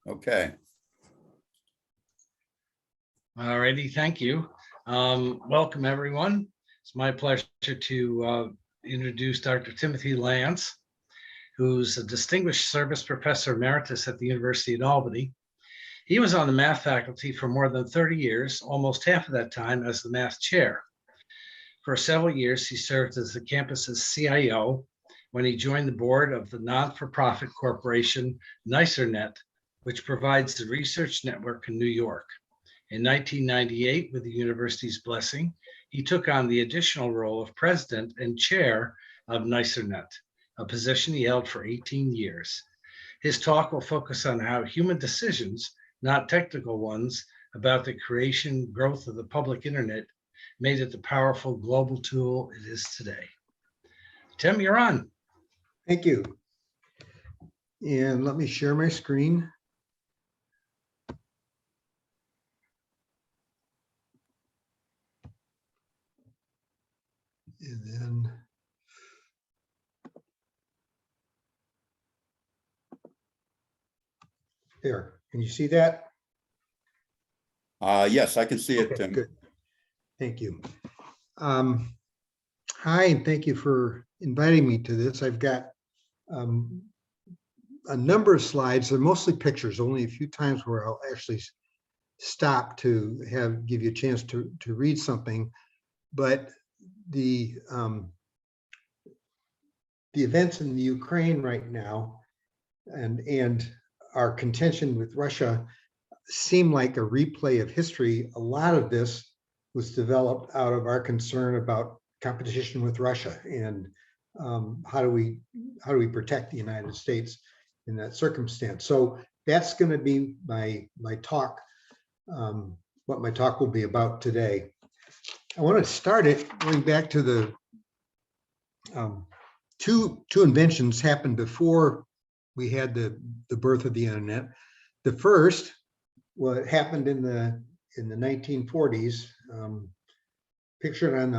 Okay. All righty, thank you. Welcome, everyone. It's my pleasure to introduce Dr. Timothy Lance, who's a distinguished service professor emeritus at the University at Albany. He was on the math faculty for more than 30 years, almost half of that time as the math chair. For several years, he served as the campus's CIO when he joined the board of the non-for-profit corporation NicerNet, which provides the research network in New York. In 1998, with the university's blessing, he took on the additional role of president and chair of NicerNet, a position he held for 18 years. His talk will focus on how human decisions, not technical ones, about the creation, growth of the public internet made it the powerful global tool it is today. Tim, you're on. Thank you. And let me share my screen. And then there, can you see that? Yes, I can see it, Okay, Tim. good. Thank you. Hi, and thank you for inviting me to this. I've got a number of slides. They're mostly pictures, only a few times where I'll actually stop to give you a chance to read something. But the events in the Ukraine right now and our contention with Russia seem like a replay of history. A lot of this was developed out of our concern about competition with Russia and how do we protect the United States in that circumstance. So that's going to be my talk, what my talk will be about today. I want to start it going back to the two inventions happened before we had the birth of the internet. The first, what happened in the 1940s, pictured on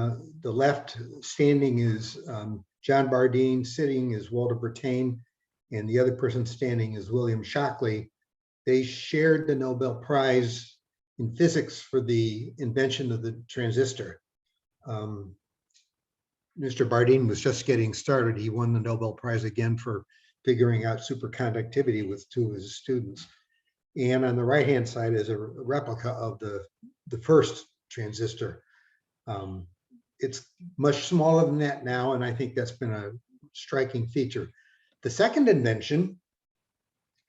the left standing is John Bardeen, sitting is Walter Brattain, and the other person standing is William Shockley. They shared the Nobel Prize in physics for the invention of the transistor. Mr. Bardeen was just getting started. He won the Nobel Prize again for figuring out superconductivity with two of his students. And on the right-hand side is a replica of the first transistor. It's much smaller than that now, and I think that's been a striking feature. The second invention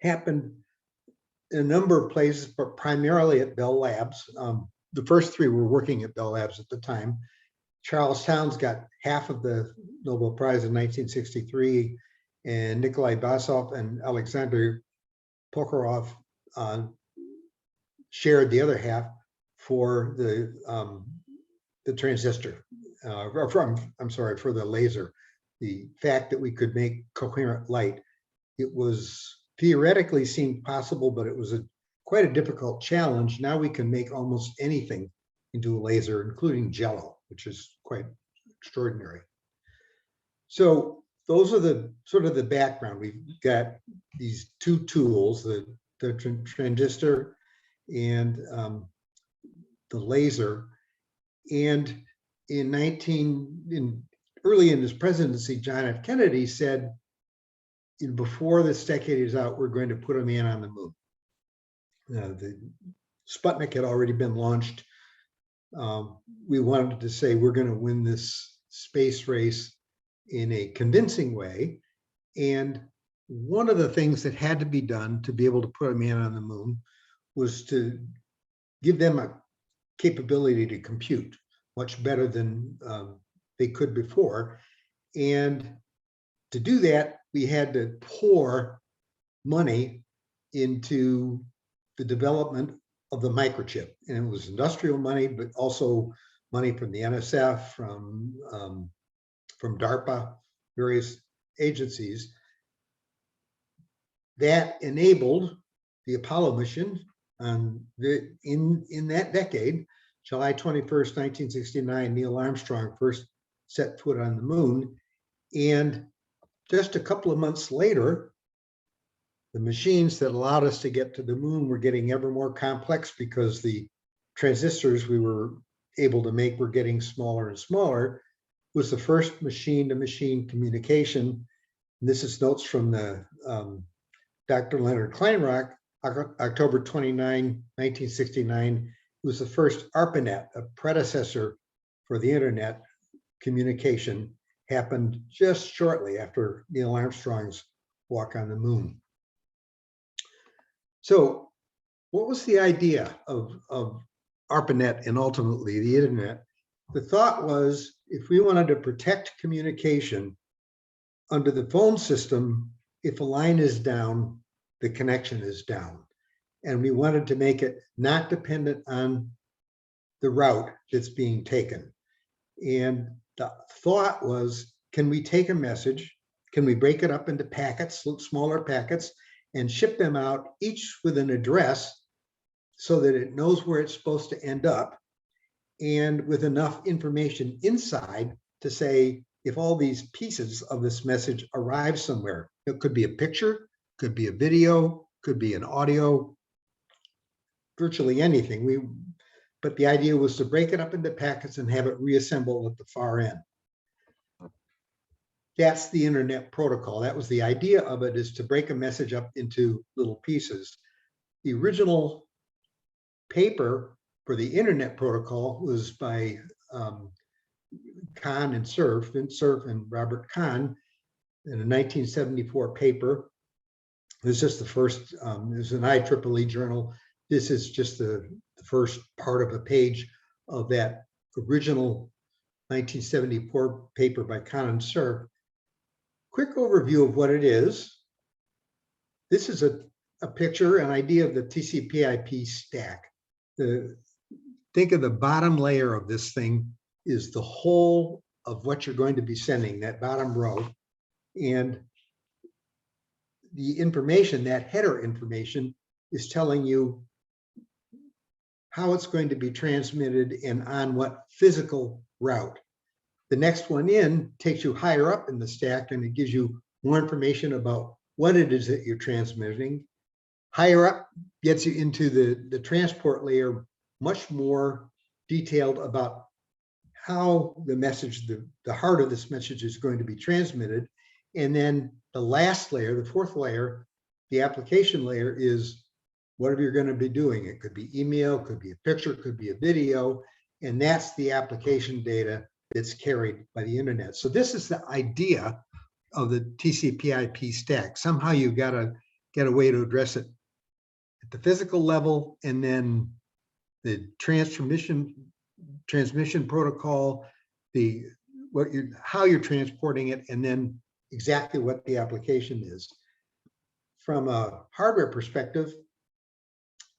happened in a number of places, but primarily at Bell Labs. The first three were working at Bell Labs at the time. Charles Towns got half of the Nobel Prize in 1963, and Nikolai Basov and Alexander Prokhorov shared the other half for the transistor, for the laser. The fact that we could make coherent light. It was theoretically seemed possible, but it was quite a difficult challenge. Now we can make almost anything into a laser, including Jello, which is quite extraordinary. So those are the sort of the background. We've got these two tools, the transistor and the laser. And early in his presidency, John F. Kennedy said, before this decade is out, we're going to put a man on the moon. The Sputnik had already been launched. We wanted to say we're going to win this space race in a convincing way. And one of the things that had to be done to be able to put a man on the moon was to give them a capability to compute much better than they could before. And to do that, we had to pour money into the development of the microchip. And it was industrial money, but also money from the NSF, from DARPA, various agencies. That enabled the Apollo mission in that decade. July 21st, 1969, Neil Armstrong first set foot on the moon. And just a couple of months later, the machines that allowed us to get to the moon were getting ever more complex because the transistors we were able to make were getting smaller and smaller. It was the first machine-to-machine communication. And this is notes from the Dr. Leonard Kleinrock, October 29, 1969. It was the first ARPANET, a predecessor for the internet communication, happened just shortly after Neil Armstrong's walk on the moon. So what was the idea of ARPANET and ultimately the internet? The thought was, if we wanted to protect communication under the phone system, if a line is down, the connection is down. And we wanted to make it not dependent on the route that's being taken. And the thought was, can we take a message? Can we break it up into packets, smaller packets, and ship them out each with an address so that it knows where it's supposed to end up, and with enough information inside to say, if all these pieces of this message arrive somewhere, it could be a picture, could be a video, could be an audio, virtually anything. But the idea was to break it up into packets and have it reassembled at the far end. That's the internet protocol. That was the idea of it, is to break a message up into little pieces. The original paper for the internet protocol was by Kahn and Cerf and Robert Kahn in a 1974 paper. It was just the first, it was an IEEE journal. This is just the first part of a page of that original 1974 paper by Kahn and Cerf. Quick overview of what it is. This is a picture, an idea of the TCP/IP stack. Think of the bottom layer of this thing is the whole of what you're going to be sending, that bottom row. And the information, that header information, is telling you how it's going to be transmitted and on what physical route. The next one in takes you higher up in the stack, and it gives you more information about what it is that you're transmitting. Higher up gets you into the transport layer, much more detailed about how the message, the heart of this message is going to be transmitted. And then the last layer, the fourth layer, the application layer, is whatever you're going to be doing. It could be email, could be a picture, could be a video, and that's the application data that's carried by the internet. So this is the idea of the TCP/IP stack. Somehow you've got to get a way to address it at the physical level, and then the transmission protocol, how you're transporting it, and then exactly what the application is. From a hardware perspective,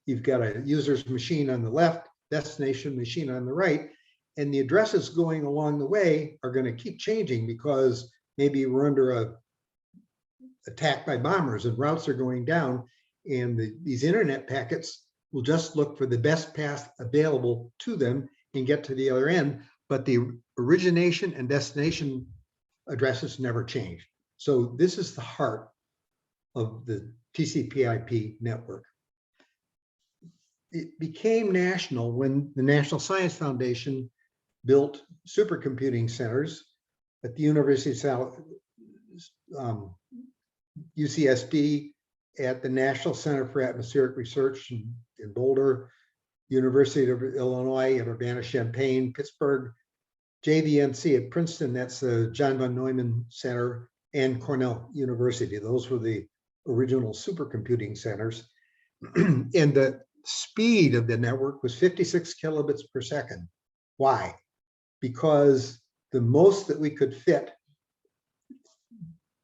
you've got a user's machine on the left, destination machine on the right, and the addresses going along the way are going to keep changing because maybe we're under a attack by bombers and routes are going down, and these internet packets will just look for the best path available to them and get to the other end, but the origination and destination addresses never change. So this is the heart of the TCP/IP network. It became national when the National Science Foundation built supercomputing centers at the University of South, UCSD, at the National Center for Atmospheric Research in Boulder, University of Illinois at Urbana-Champaign, Pittsburgh, JVNC at Princeton, that's the John von Neumann Center, and Cornell University. Those were the original supercomputing centers. And the speed of the network was 56 kilobits per second. Why? Because the most that we could fit,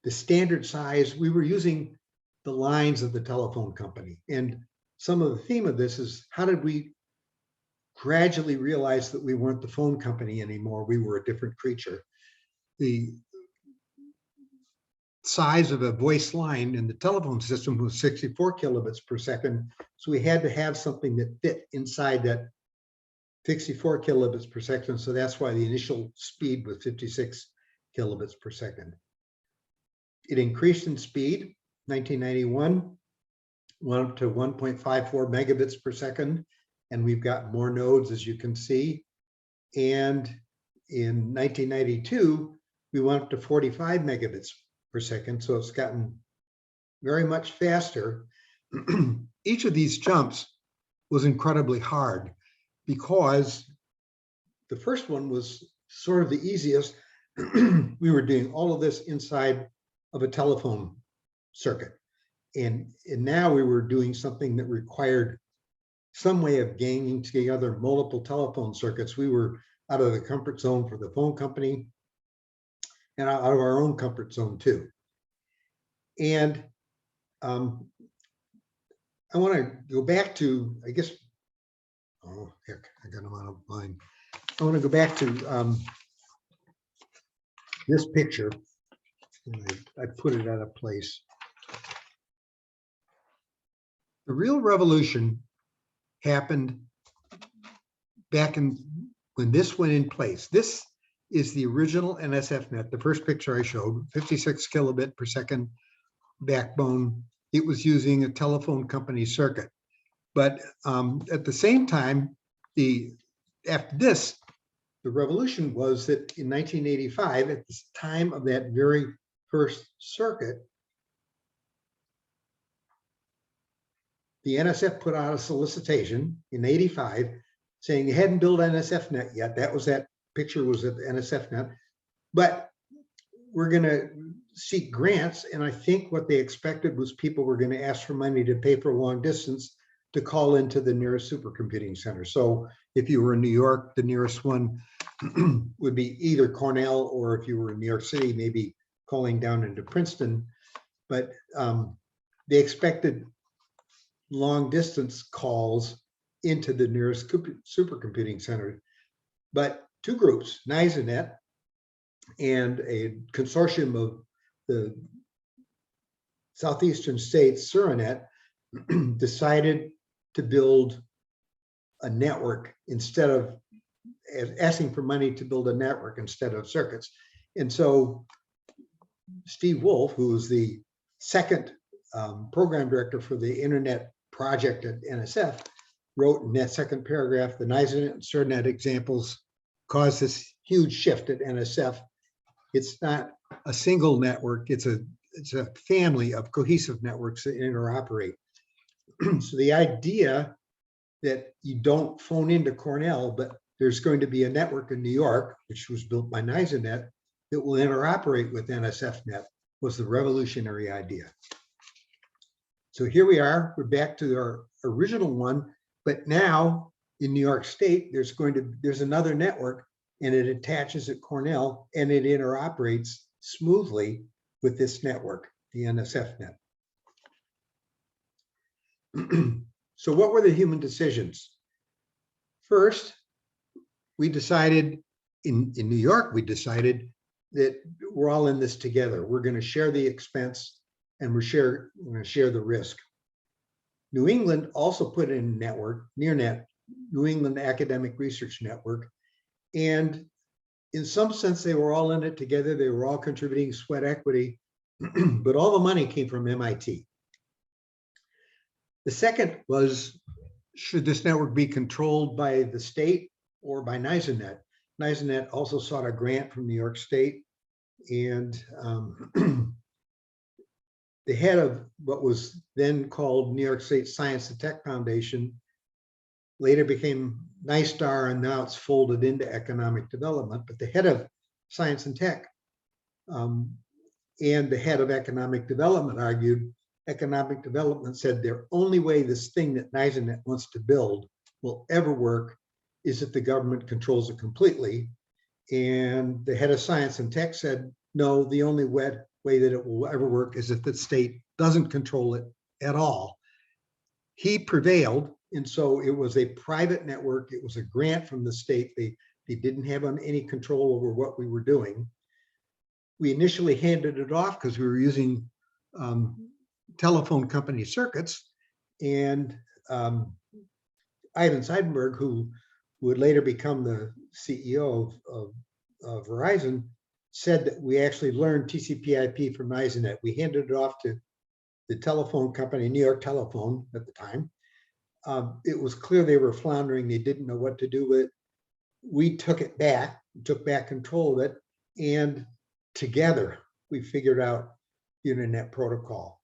the standard size, we were using the lines of the telephone company. And some of the theme of this is, how did we gradually realize that we weren't the phone company anymore? We were a different creature. The size of a voice line in the telephone system was 64 kilobits per second. So we had to have something that fit inside that 64 kilobits per second. So that's why the initial speed was 56 kilobits per second. It increased in speed. 1991, went up to 1.54 megabits per second, and we've got more nodes, as you can see. And in 1992, we went up to 45 megabits per second, so it's gotten very much faster. Each of these jumps was incredibly hard because the first one was sort of the easiest. We were doing all of this inside of a telephone circuit. And now we were doing something that required some way of ganging together multiple telephone circuits. We were out of the comfort zone for the phone company and out of our own comfort zone too. And I want to go back to, I guess, oh, heck, I got them out of line. I want to go back to this picture. I put it out of place. The real revolution happened back in when this went in place. This is the original NSFnet, the first picture I showed, 56 kilobit per second backbone. It was using a telephone company circuit. But at the same time, after this, the revolution was that in 1985, at the time of that very first circuit, the NSF put out a solicitation in 85 saying you hadn't built NSFnet yet. That picture was at the NSFnet, but we're going to seek grants. And I think what they expected was people were going to ask for money to pay for long distance to call into the nearest supercomputing center. So if you were in New York, the nearest one would be either Cornell, or if you were in New York City, maybe calling down into Princeton. But they expected long distance calls into the nearest supercomputing center. But two groups, NISANet and a consortium of the southeastern states, Suranet, decided to build a network instead of asking for money to build a network instead of circuits. And so Steve Wolf, who was the second program director for the internet project at NSF, wrote in that second paragraph, the NISANet and Suranet examples caused this huge shift at NSF. It's not a single network, it's a family of cohesive networks that interoperate. So the idea that you don't phone into Cornell, but there's going to be a network in New York, which was built by NISANet, that will interoperate with NSFnet, was the revolutionary idea. So here we are, we're back to our original one, but now in New York State, there's another network, and it attaches at Cornell, and it interoperates smoothly with this network, the NSFnet. So what were the human decisions? First, we decided in New York, we decided that we're all in this together. We're going to share the expense, and we're going to share the risk. New England also put in a network, NearNet, New England Academic Research Network. And in some sense, they were all in it together. They were all contributing sweat equity, but all the money came from MIT. The second was, should this network be controlled by the state or by NISANet? NISANet also sought a grant from New York State, and the head of what was then called New York State Science and Tech Foundation later became NISTAR, and now it's folded into economic development. But the head of science and tech and the head of economic development argued, economic development said their only way this thing that NISANet wants to build will ever work is if the government controls it completely. And the head of science and tech said, no, the only way that it will ever work is if the state doesn't control it at all. He prevailed, and so it was a private network. It was a grant from the state. They didn't have any control over what we were doing. We initially handed it off because we were using telephone company circuits, and Ivan Seidenberg, who would later become the CEO of Verizon, said that we actually learned TCP/IP from NISANet. We handed it off to the telephone company, New York Telephone at the time. It was clear they were floundering. They didn't know what to do with it. We took back control of it, and together we figured out the internet protocol.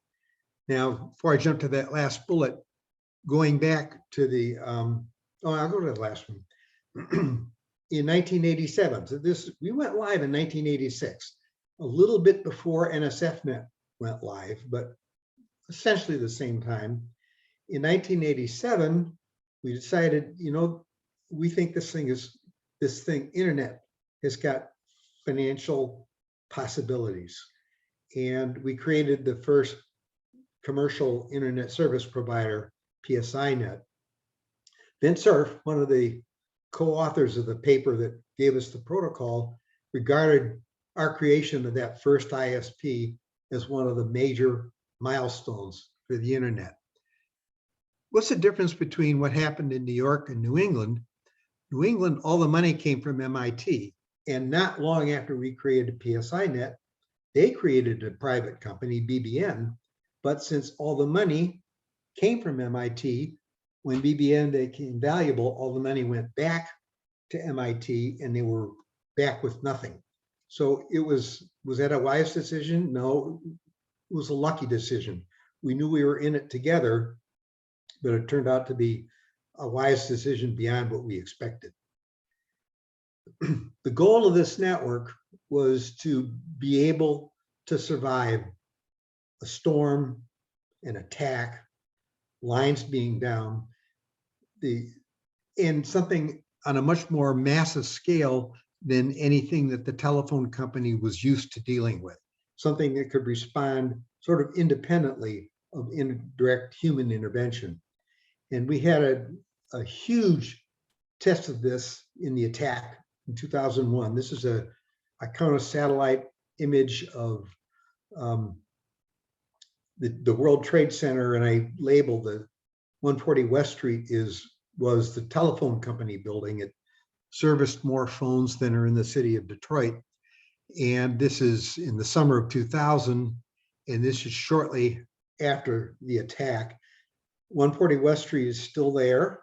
Now, before I jump to that last bullet, going back to the, I'll go to the last one. In 1987, so we went live in 1986, a little bit before NSFNet went live, but essentially the same time. In 1987, we decided, we think this thing, internet, has got financial possibilities. And we created the first commercial internet service provider, PSINet. Vint Cerf, one of the co-authors of the paper that gave us the protocol, regarded our creation of that first ISP as one of the major milestones for the internet. What's the difference between what happened in New York and New England? New England, all the money came from MIT. And not long after we created PSINet, they created a private company, BBN. But since all the money came from MIT, when BBN became valuable, all the money went back to MIT and they were back with nothing. So was that a wise decision? No, it was a lucky decision. We knew we were in it together, but it turned out to be a wise decision beyond what we expected. The goal of this network was to be able to survive a storm, an attack, lines being down, and something on a much more massive scale than anything that the telephone company was used to dealing with. Something that could respond sort of independently of indirect human intervention. And we had a huge test of this in the attack in 2001. This is a counter satellite image of the World Trade Center, and I labeled the 140 West Street was the telephone company building. It serviced more phones than are in the city of Detroit. And this is in the summer of 2000, and this is shortly after the attack. 140 West Street is still there,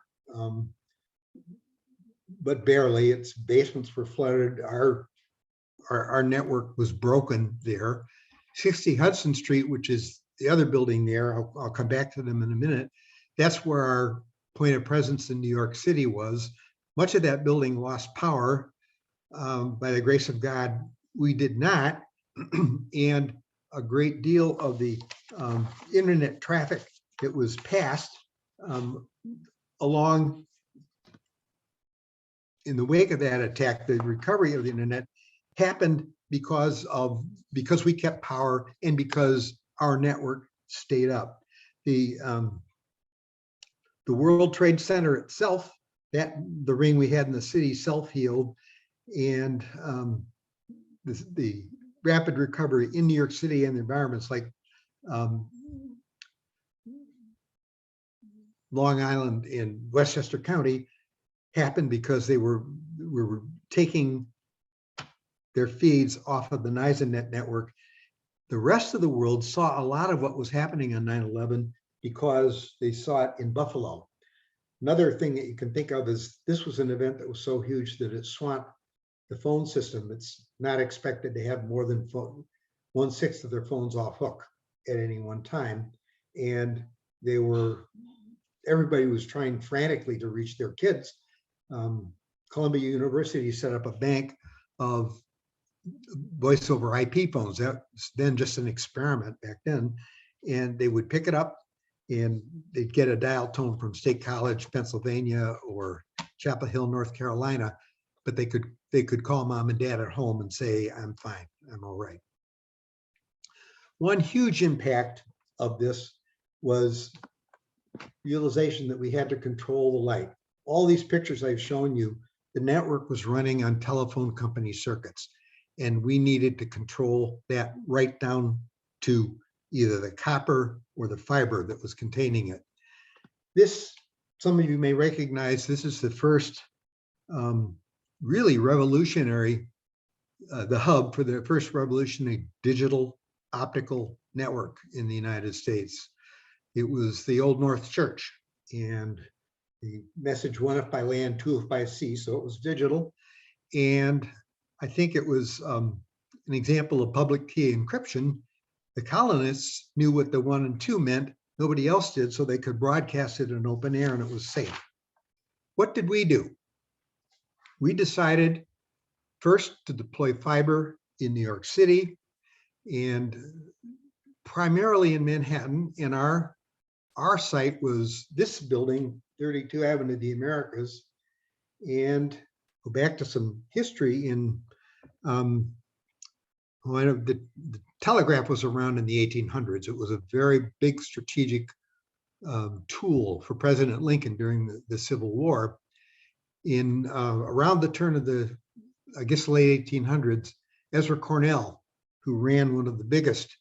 but barely. Its basements were flooded. Our network was broken there. 60 Hudson Street, which is the other building there, I'll come back to them in a minute. That's where our point of presence in New York City was. Much of that building lost power. By the grace of God, we did not. And a great deal of the internet traffic that was passed along in the wake of that attack, the recovery of the internet happened because we kept power and because our network stayed up. The World Trade Center itself, the ring we had in the city, self-healed, and the rapid recovery in New York City and the environments like Long Island and Westchester County happened because we were taking their feeds off of the NISANet network. The rest of the world saw a lot of what was happening on 9/11 because they saw it in Buffalo. Another thing that you can think of is this was an event that was so huge that it swamped the phone system. It's not expected to have more than 1/6 of their phones off hook at any one time. And everybody was trying frantically to reach their kids. Columbia University set up a bank of voice over IP phones. That was then just an experiment back then. And they would pick it up and they'd get a dial tone from State College, Pennsylvania, or Chapel Hill, North Carolina, but they could call mom and dad at home and say, I'm fine, I'm all right. One huge impact of this was realization that we had to control the light. All these pictures I've shown you, the network was running on telephone company circuits, and we needed to control that right down to either the copper or the fiber that was containing it. This, some of you may recognize, this is the first really revolutionary, the hub for the first revolutionary digital optical network in the United States. It was the Old North Church, and the message one if by land, two if by sea, so it was digital. And I think it was an example of public key encryption. The colonists knew what the 1 and 2 meant. Nobody else did, so they could broadcast it in open air and it was safe. What did we do? We decided first to deploy fiber in New York City and primarily in Manhattan. And our site was this building, 32 Avenue of the Americas. And go back to some history in the telegraph was around in the 1800s. It was a very big strategic tool for President Lincoln during the Civil War. In around the turn of the, I guess, late 1800s, Ezra Cornell, who ran one of the biggest,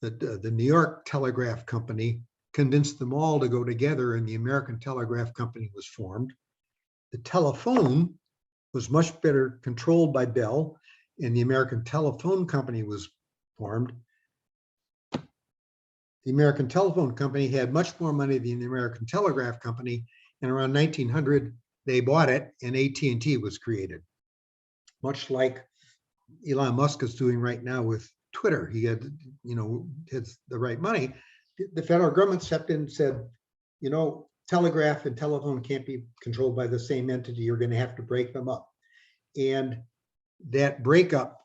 the New York Telegraph Company, convinced them all to go together, and the American Telegraph Company was formed. The telephone was much better controlled by Bell, and the American Telephone Company was formed. The American Telephone Company had much more money than the American Telegraph Company, and around 1900, they bought it, and AT&T was created. Much like Elon Musk is doing right now with Twitter. He had, has the right money. The federal government stepped in and said, telegraph and telephone can't be controlled by the same entity. You're going to have to break them up. And that breakup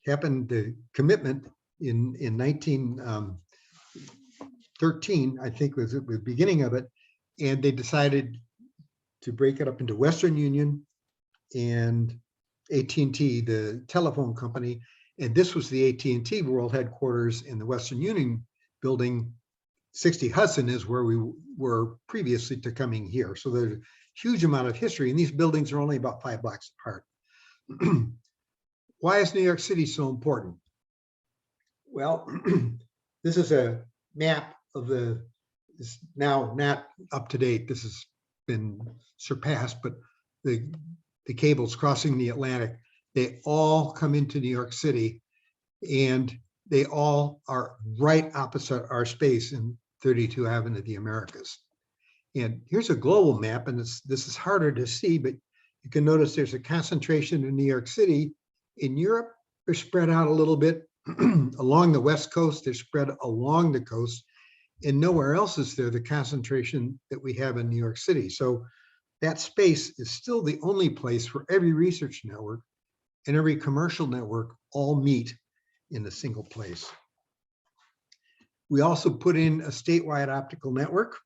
happened, the commitment in 1913, I think was the beginning of it. And they decided to break it up into Western Union and AT&T, the telephone company. And this was the AT&T world headquarters in the Western Union building. 60 Hudson is where we were previously to coming here. So there's a huge amount of history, and these buildings are only about 5 blocks apart. Why is New York City so important? Well, this is a map of it's now not up to date. This has been surpassed, but the cables crossing the Atlantic, they all come into New York City, and they all are right opposite our space in 32 Avenue of the Americas. And here's a global map, and this is harder to see, but you can notice there's a concentration in New York City. In Europe, they're spread out a little bit along the West Coast, they're spread along the coast, and nowhere else is there the concentration that we have in New York City. So that space is still the only place where every research network and every commercial network all meet in a single place. We also put in a statewide optical network,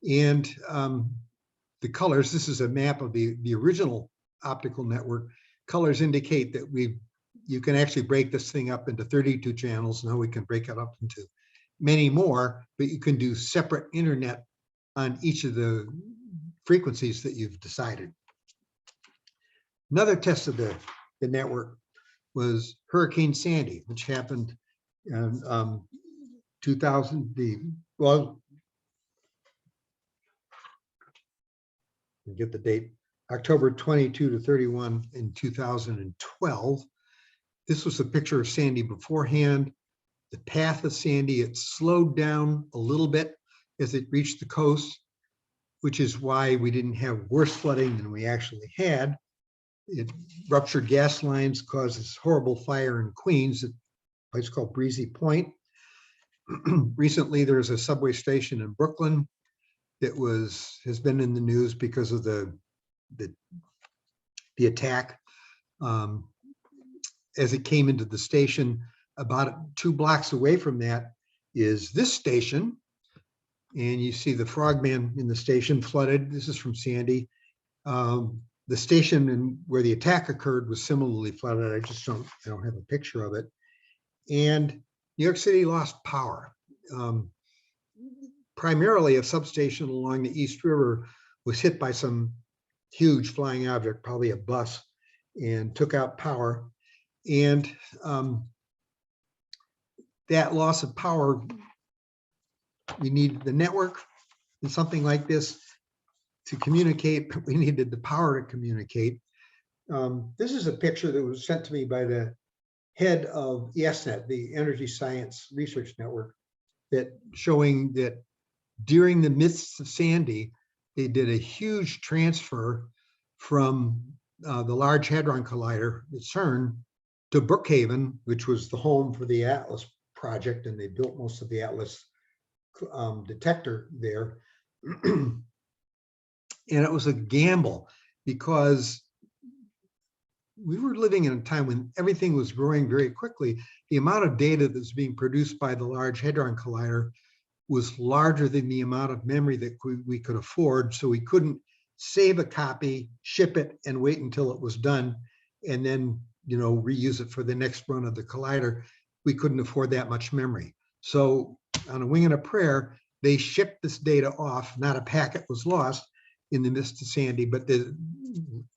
and the colors, this is a map of the original optical network. Colors indicate that you can actually break this thing up into 32 channels. Now we can break it up into many more, but you can do separate internet on each of the frequencies that you've decided. Another test of the network was Hurricane Sandy, which happened in 2000, get the date, October 22 to 31 in 2012. This was a picture of Sandy beforehand. The path of Sandy, it slowed down a little bit as it reached the coast, which is why we didn't have worse flooding than we actually had. It ruptured gas lines, caused this horrible fire in Queens, a place called Breezy Point. Recently, there's a subway station in Brooklyn that has been in the news because of the attack. As it came into the station, about 2 blocks away from that is this station. And you see the frogman in the station flooded. This is from Sandy. The station where the attack occurred was similarly flooded. I don't have a picture of it. And New York City lost power. Primarily a substation along the East River was hit by some huge flying object, probably a bus, and took out power. And that loss of power, we needed the network and something like this to communicate. We needed the power to communicate. This is a picture that was sent to me by the head of ESNet, the Energy Science Research Network, that showing that during the midst of Sandy, they did a huge transfer from the Large Hadron Collider at CERN to Brookhaven, which was the home for the Atlas project, and they built most of the Atlas detector there. And it was a gamble because we were living in a time when everything was growing very quickly. The amount of data that's being produced by the Large Hadron Collider was larger than the amount of memory that we could afford. So we couldn't save a copy, ship it, and wait until it was done, and then reuse it for the next run of the collider. We couldn't afford that much memory. So on a wing and a prayer, they shipped this data off. Not a packet was lost in the midst of Sandy, but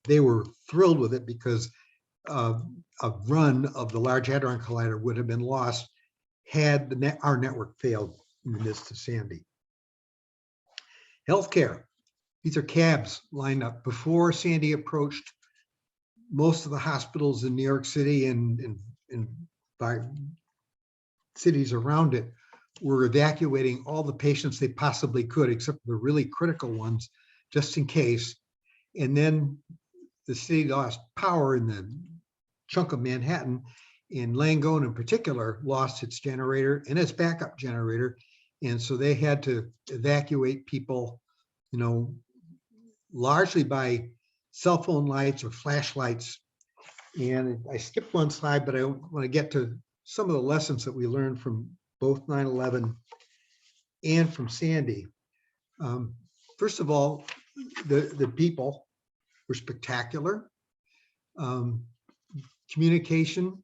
they were thrilled with it because a run of the Large Hadron Collider would have been lost had our network failed in the midst of Sandy. Healthcare. These are cabs lined up. Before Sandy approached, most of the hospitals in New York City and by cities around it were evacuating all the patients they possibly could, except for the really critical ones, just in case. And then the city lost power in the chunk of Manhattan, and Langone in particular lost its generator and its backup generator. And so they had to evacuate people, largely by cell phone lights or flashlights. And I skipped one slide, but I want to get to some of the lessons that we learned from both 9/11 and from Sandy. First of all, the people were spectacular. Communication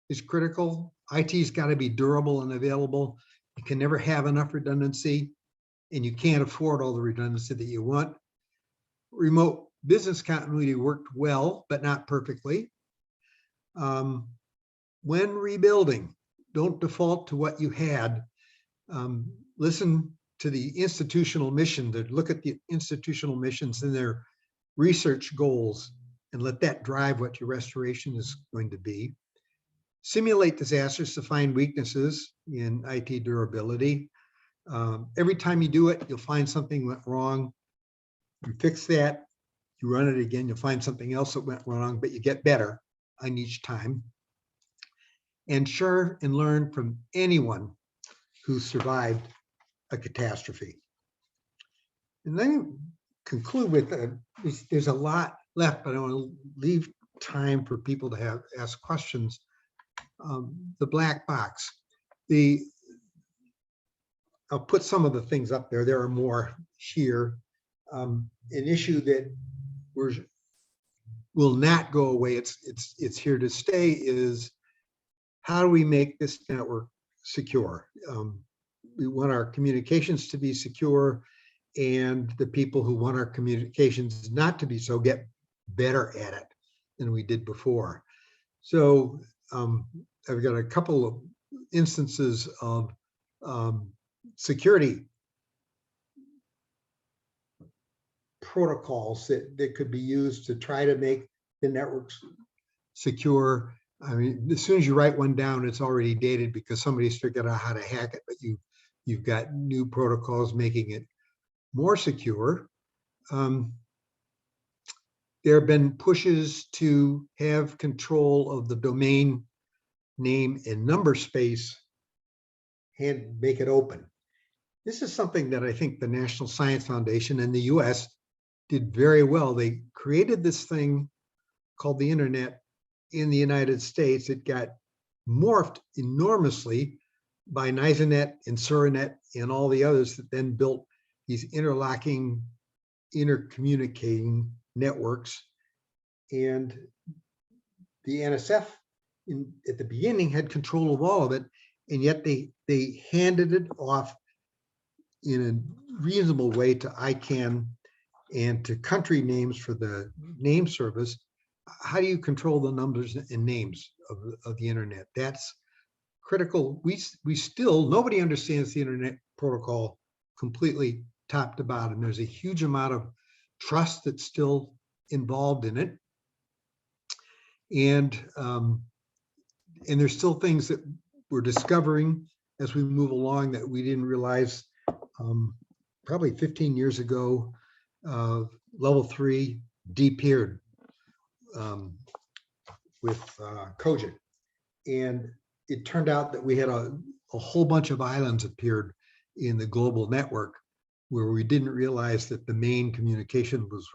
is critical. IT's got to be durable and available. You can never have enough redundancy, and you can't afford all the redundancy that you want. Remote business continuity worked well, but not perfectly. When rebuilding, don't default to what you had. Listen to the institutional mission, to look at the institutional missions and their research goals, and let that drive what your restoration is going to be. Simulate disasters to find weaknesses in IT durability. Every time you do it, you'll find something went wrong. You fix that, you run it again, you'll find something else that went wrong, but you get better on each time. And share and learn from anyone who survived a catastrophe. And then conclude with, there's a lot left, but I want to leave time for people to ask questions. The black box. I'll put some of the things up there. There are more here. An issue that will not go away. It's here to stay. Is how do we make this network secure? We want our communications to be secure, and the people who want our communications not to be so get better at it than we did before. So I've got a couple of instances of security protocols that could be used to try to make the networks secure. I mean, as soon as you write one down, it's already dated because somebody's figured out how to hack it, but you've got new protocols making it more secure. There have been pushes to have control of the domain name and number space and make it open. This is something that I think the National Science Foundation in the US did very well. They created this thing called the internet in the United States. It got morphed enormously by NISANet and Suranet and all the others that then built these interlocking, intercommunicating networks. And the NSF at the beginning had control of all of it, and yet they handed it off in a reasonable way to ICANN and to country names for the name service. How do you control the numbers and names of the internet? That's critical. We still, nobody understands the internet protocol completely top to bottom. There's a huge amount of trust that's still involved in it. And And there's still things that we're discovering as we move along that we didn't realize probably 15 years ago. Level 3 de-peered with Cogent. And it turned out that we had a whole bunch of islands appeared in the global network where we didn't realize that the main communication was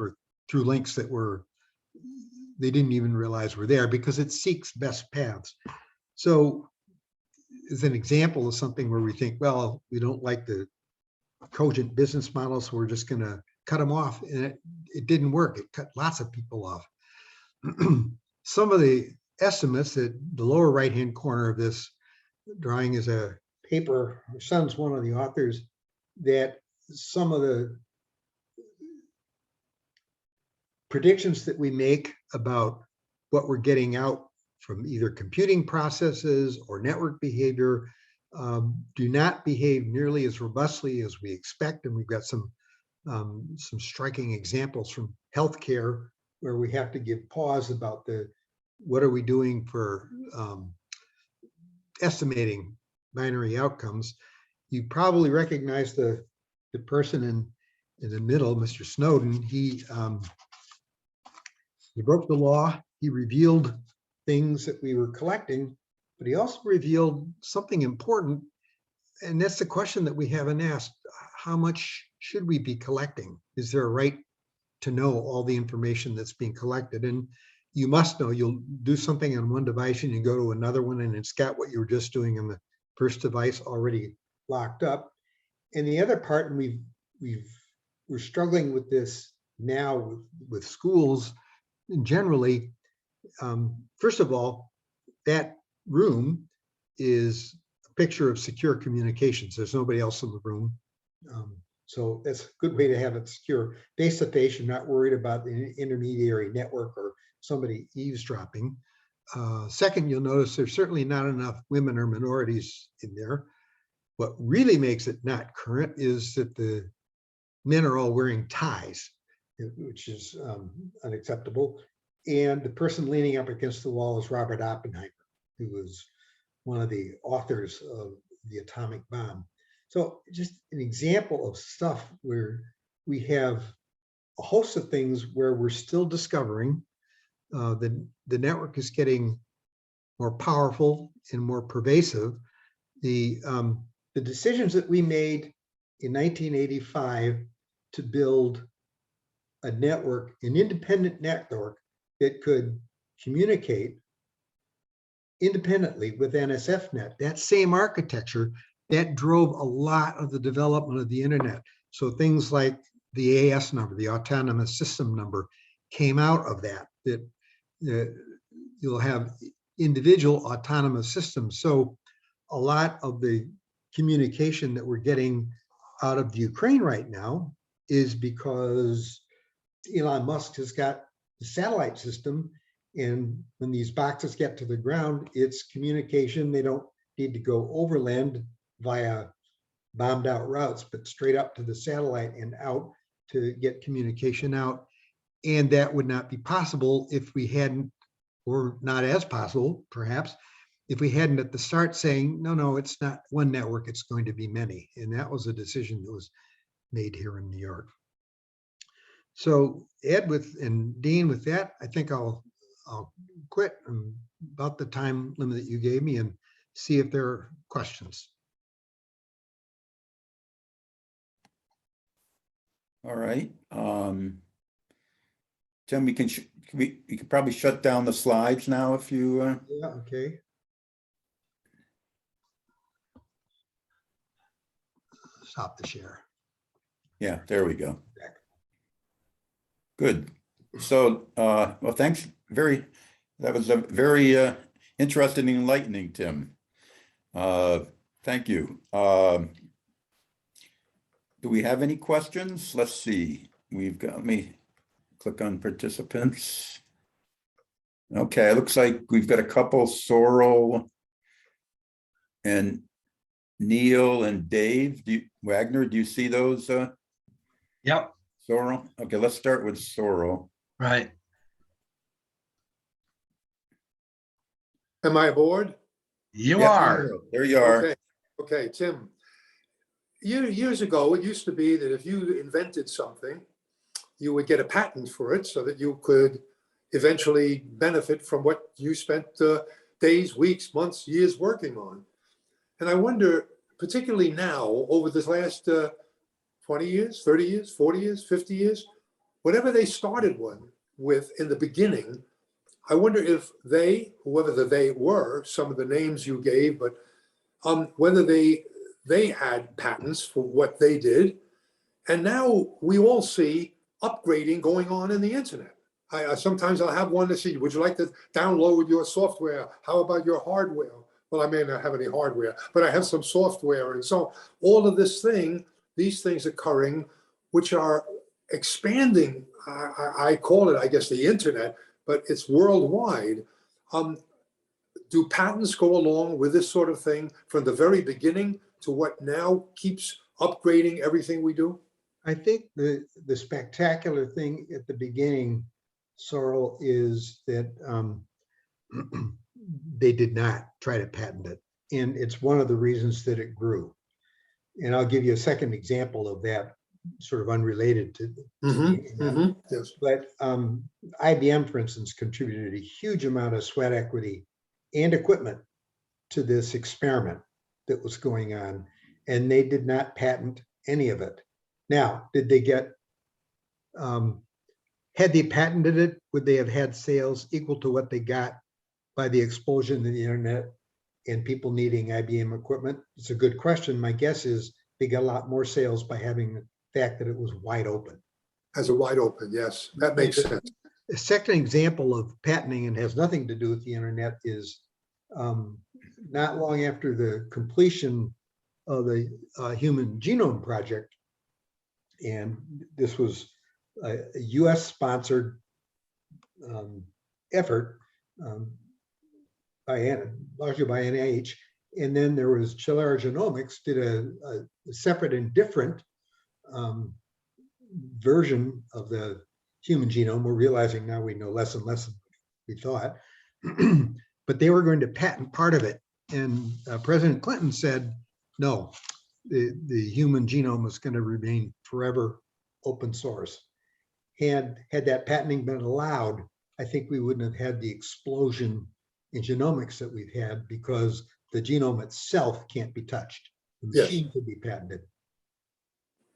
through links that they didn't even realize were there because it seeks best paths. So as an example of something where we think, well, we don't like the Cogent business model, so we're just going to cut them off. And it didn't work. It cut lots of people off. Some of the estimates at the lower right-hand corner of this drawing is a paper. My son's one of the authors, that some of the predictions that we make about what we're getting out from either computing processes or network behavior do not behave nearly as robustly as we expect. And we've got some striking examples from healthcare where we have to give pause about what are we doing for estimating binary outcomes. You probably recognize the person in the middle, Mr. Snowden. He broke the law. He revealed things that we were collecting, but he also revealed something important. And that's the question that we haven't asked. How much should we be collecting? Is there a right to know all the information that's being collected? And you must know. You'll do something on one device and you go to another one and it's got what you were just doing on the first device already locked up. And the other part, and we're struggling with this now with schools and generally. First of all, that room is a picture of secure communications. There's nobody else in the room. So that's a good way to have it secure. Face-to-face, you're not worried about the intermediary network or somebody eavesdropping. Second, you'll notice there's certainly not enough women or minorities in there. What really makes it not current is that the men are all wearing ties, which is unacceptable. And the person leaning up against the wall is Robert Oppenheimer, who was one of the authors of the atomic bomb. So just an example of stuff where we have a host of things where we're still discovering. The network is getting more powerful and more pervasive. The decisions that we made in 1985 to build a network, an independent network that could communicate independently with NSFNet, that same architecture, that drove a lot of the development of the internet. So things like the AS number, the autonomous system number, came out of that you'll have individual autonomous systems. So a lot of the communication that we're getting out of the Ukraine right now is because Elon Musk has got the satellite system, and when these boxes get to the ground, it's communication. They don't need to go overland via bombed out routes, but straight up to the satellite and out to get communication out. And that would not be possible if we hadn't, or not as possible, perhaps, if we hadn't at the start saying, no, it's not one network, it's going to be many. And that was a decision that was made here in New York. So Ed and Dean, with that, I think I'll quit about the time limit that you gave me and see if there are questions. All right. Tim, we can probably shut down the slides now if you. Yeah, okay. Stop the share. Yeah, there we go. Good. So, well, thanks. That was a very interesting and enlightening, Tim. Thank you. Do we have any questions? Let's see. Let me click on participants. Okay, it looks like we've got a couple, Sorrel and Neil and Dave. Wagner, do you see those? Yep. Sorrel? Okay, let's start with Sorrel. Right. Am I aboard? You Yeah, are. there you are. Okay, okay, Tim. Years ago, it used to be that if you invented something, you would get a patent for it so that you could eventually benefit from what you spent days, weeks, months, years working on. And I wonder, particularly now, over this last 20 years, 30 years, 40 years, 50 years, whatever they started with in the beginning, I wonder if they, whoever they were, some of the names you gave, but whether they had patents for what they did. And now we all see upgrading going on in the internet. Sometimes I'll have one to see, would you like to download your software? How about your hardware? Well, I may not have any hardware, but I have some software. And so all of these things occurring, which are expanding, I call it, I guess, the internet, but it's worldwide. Do patents go along with this sort of thing from the very beginning to what now keeps upgrading everything we do? I think the spectacular thing at the beginning, Sorrel, is that they did not try to patent it. And it's one of the reasons that it grew. And I'll give you a second example of that, sort of unrelated to Yes. but IBM, for instance, contributed a huge amount of sweat equity and equipment to this experiment that was going on, and they did not patent any of it. Now, did they get, had they patented it, would they have had sales equal to what they got by the explosion of the internet and people needing IBM equipment? It's a good question. My guess is they got a lot more sales by having the fact that it was wide open. As a wide open, yes, that makes sense. A second example of patenting, and has nothing to do with the internet, is not long after the completion of the Human Genome Project, and this was a US sponsored effort largely by NIH, and then there was Celera Genomics did a separate and different version of the human genome. We're realizing now we know less and less than we thought, but they were going to patent part of it. And President Clinton said, no, the human genome is going to remain forever open source. Had that patenting been allowed, I think we wouldn't have had the explosion in genomics that we've had, because the genome itself can't be touched. The Yes. machine could be patented.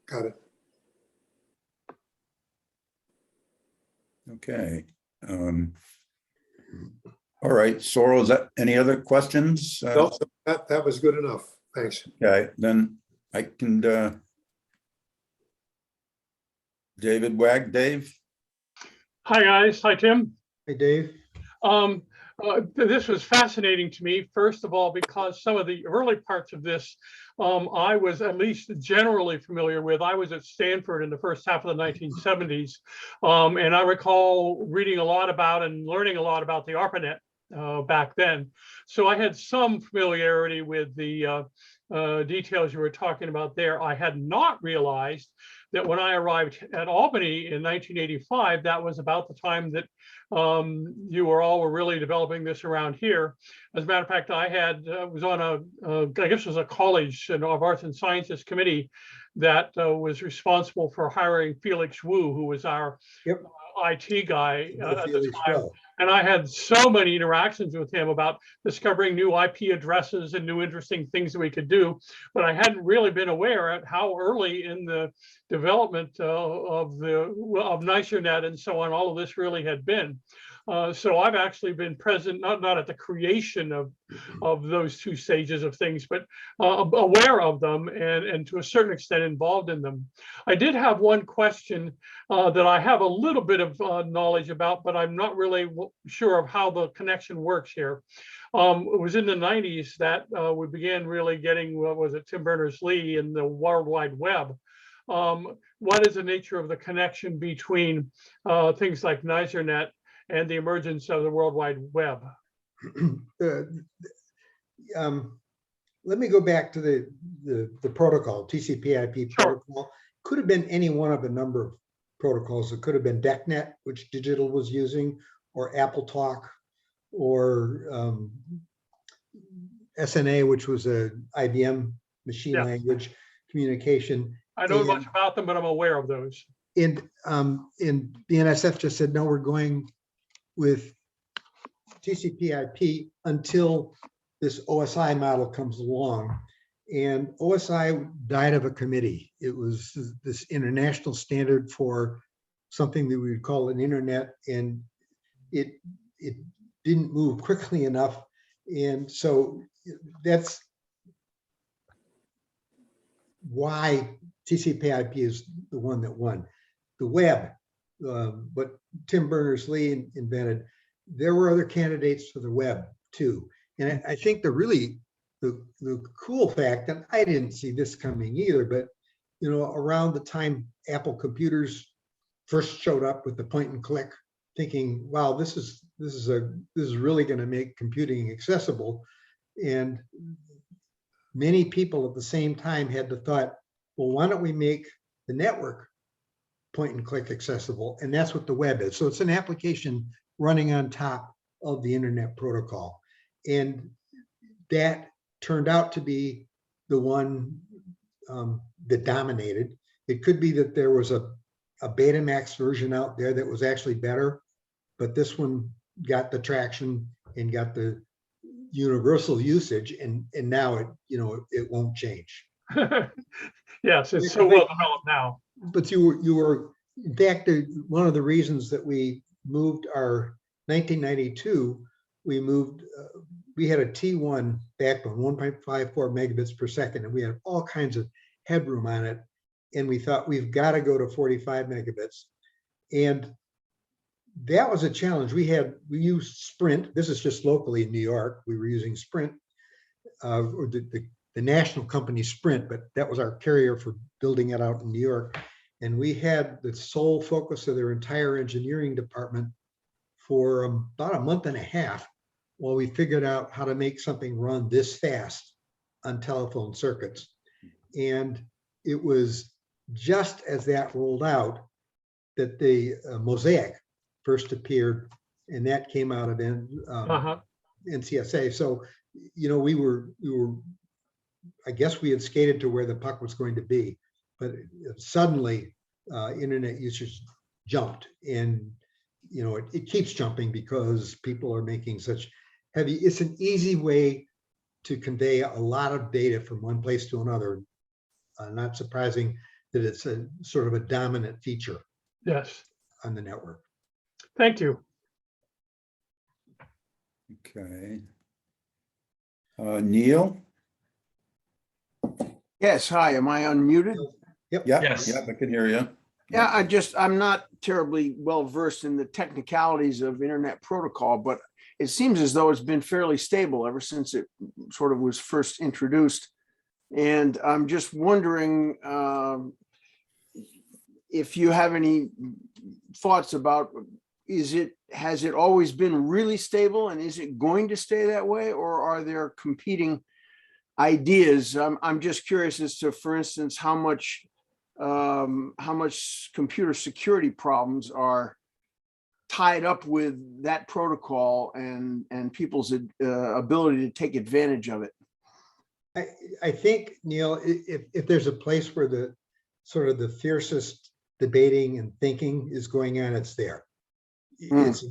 Got it. Okay. All right, Sorrel, is that any other questions? No, that was good enough. Thanks. Okay, then I can, David Wag, Dave? Hi, guys. Hi, Tim. Hey, Dave. This was fascinating to me, first of all, because some of the early parts of this, I was at least generally familiar with. I was at Stanford in the first half of the 1970s, and I recall reading a lot about and learning a lot about the ARPANET back then. So I had some familiarity with the details you were talking about there. I had not realized that when I arrived at Albany in 1985, that was about the time that you all were really developing this around here. As a matter of fact, I was on I guess it was a college of arts and sciences committee that was responsible for hiring Felix Wu, who was our IT guy at the time. And I had so many interactions with him about discovering new IP addresses and new interesting things that we could do. But I hadn't really been aware at how early in the development of NicerNet and so on, all of this really had been. So I've actually been present, not at the creation of those two stages of things, but aware of them and to a certain extent involved in them. I did have one question that I have a little bit of knowledge about, but I'm not really sure of how the connection works here. It was in the 90s that we began really getting, what was it, Tim Berners-Lee and the World Wide Web. What is the nature of the connection between things like NicerNet and the emergence of the World Wide Web? Let me go back to the protocol, TCP/IP protocol. Could have been any one of a number of protocols. It could have been DECnet, which Digital was using, or AppleTalk, or SNA, which was a IBM machine Yeah. language communication. I know And- much about them, but I'm aware of those. And the NSF just said, no, we're going with TCP/IP until this OSI model comes along. And OSI died of a committee. It was this international standard for something that we would call an internet, and it didn't move quickly enough. And so that's why TCP/IP is the one that won. The web, what Tim Berners-Lee invented, there were other candidates for the web too. And I think the cool fact, and I didn't see this coming either, but around the time Apple computers first showed up with the point and click, thinking, wow, this is really going to make computing accessible. And many people at the same time had the thought, well, why don't we make the network point and click accessible? And that's what the web is. So it's an application running on top of the internet protocol. And that turned out to be the one that dominated. It could be that there was a Betamax version out there that was actually better, but this one got the traction and got the universal usage, and now it won't change. Yes, it's so well developed now. But you were in fact, one of the reasons that we moved our 1992, we had a T1 backbone, 1.54 megabits per second, and we had all kinds of headroom on it. And we thought we've got to go to 45 megabits. And that was a challenge. We used Sprint. This is just locally in New York. We were using Sprint, or the national company Sprint, but that was our carrier for building it out in New York. And we had the sole focus of their entire engineering department for about a month and a half while we figured out how to make something run this fast on telephone circuits. And it was just as that rolled out that the Mosaic first appeared, and that came out of NCSA. So, we were, I guess we had skated to where the puck was going to be, but suddenly internet usage jumped, and it keeps jumping because people are making such heavy. It's an easy way to convey a lot of data from one place to another. Not surprising that it's a sort of a dominant feature. Yes. On the network. Thank you. Okay. Neil? Yes, hi, am I unmuted? Yeah, Yes. yeah, I can hear you. Yeah, I'm not terribly well versed in the technicalities of internet protocol, but it seems as though it's been fairly stable ever since it sort of was first introduced. And I'm just wondering if you have any thoughts about, has it always been really stable, and is it going to stay that way, or are there competing ideas? I'm just curious as to, for instance, how much computer security problems are tied up with that protocol and people's ability to take advantage of it. I think, Neil, if there's a place where the sort of the fiercest debating and thinking is going on, it's there. It's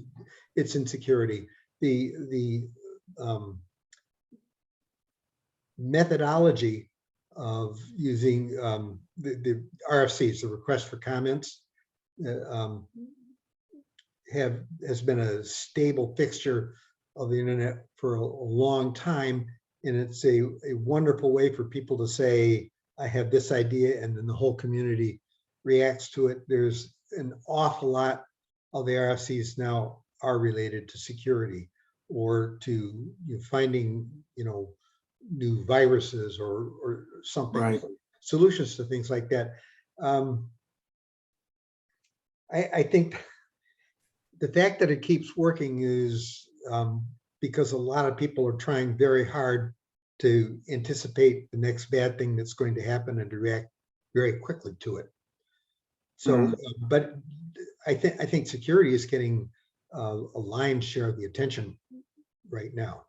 in security. The methodology of using the RFCs, the request for comments, has been a stable fixture of the internet for a long time. And it's a wonderful way for people to say, I have this idea, and then the whole community reacts to it. There's an awful lot of the RFCs now are related to security or to finding, new viruses or something, right. Solutions to things like that. I think the fact that it keeps working is because a lot of people are trying very hard to anticipate the next bad thing that's going to happen and to react very quickly to it. So, but I think security is getting a lion's share of the attention right now.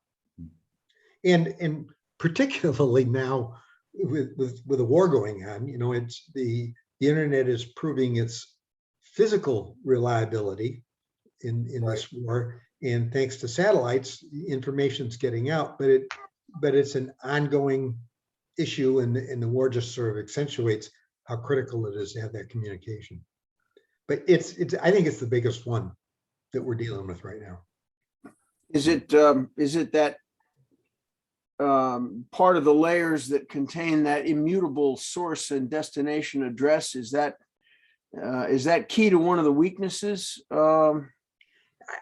And particularly now with the war going on, you know, it's the internet is proving its physical reliability in this war. And thanks to satellites, information's getting out, but it's an ongoing issue, and the war just sort of accentuates how critical it is to have that communication. But I think it's the biggest one that we're dealing with right now. Is it that part of the layers that contain that immutable source and destination address? Is that key to one of the weaknesses?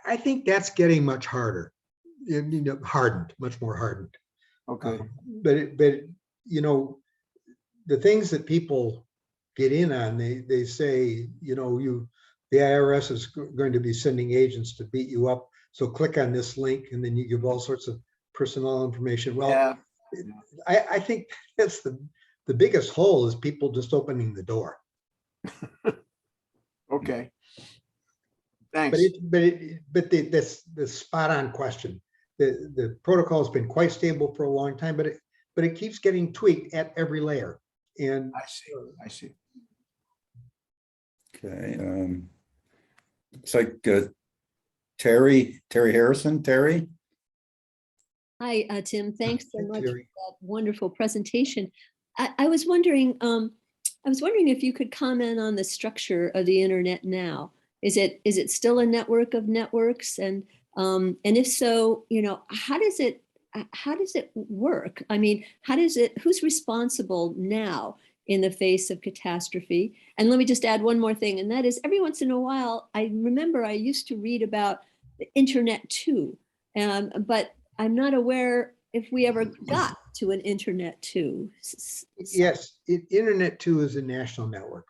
I think that's getting much harder, you know, much more hardened. Okay. But you know, the things that people get in on, they say, you know, the IRS is going to be sending agents to beat you up, so click on this link, and then you give all sorts of personnel information. Well, Yeah. I think that's the biggest hole is people just opening the door. Okay. Thanks. But that's the spot on question. The protocol has been quite stable for a long time, but it keeps getting tweaked at every layer. And I see. Okay. Looks like Terry Harrison. Terry. Hi, Tim. Thanks so much for Terry. that wonderful presentation. I was wondering if you could comment on the structure of the internet now. Is it still a network of networks? And if so, you know, how does it work? I mean, who's responsible now in the face of catastrophe? And let me just add one more thing, and that is every once in a while, I remember I used to read about the internet too, but I'm not aware if we ever got to an internet too. Yes, Internet 2 is a national network.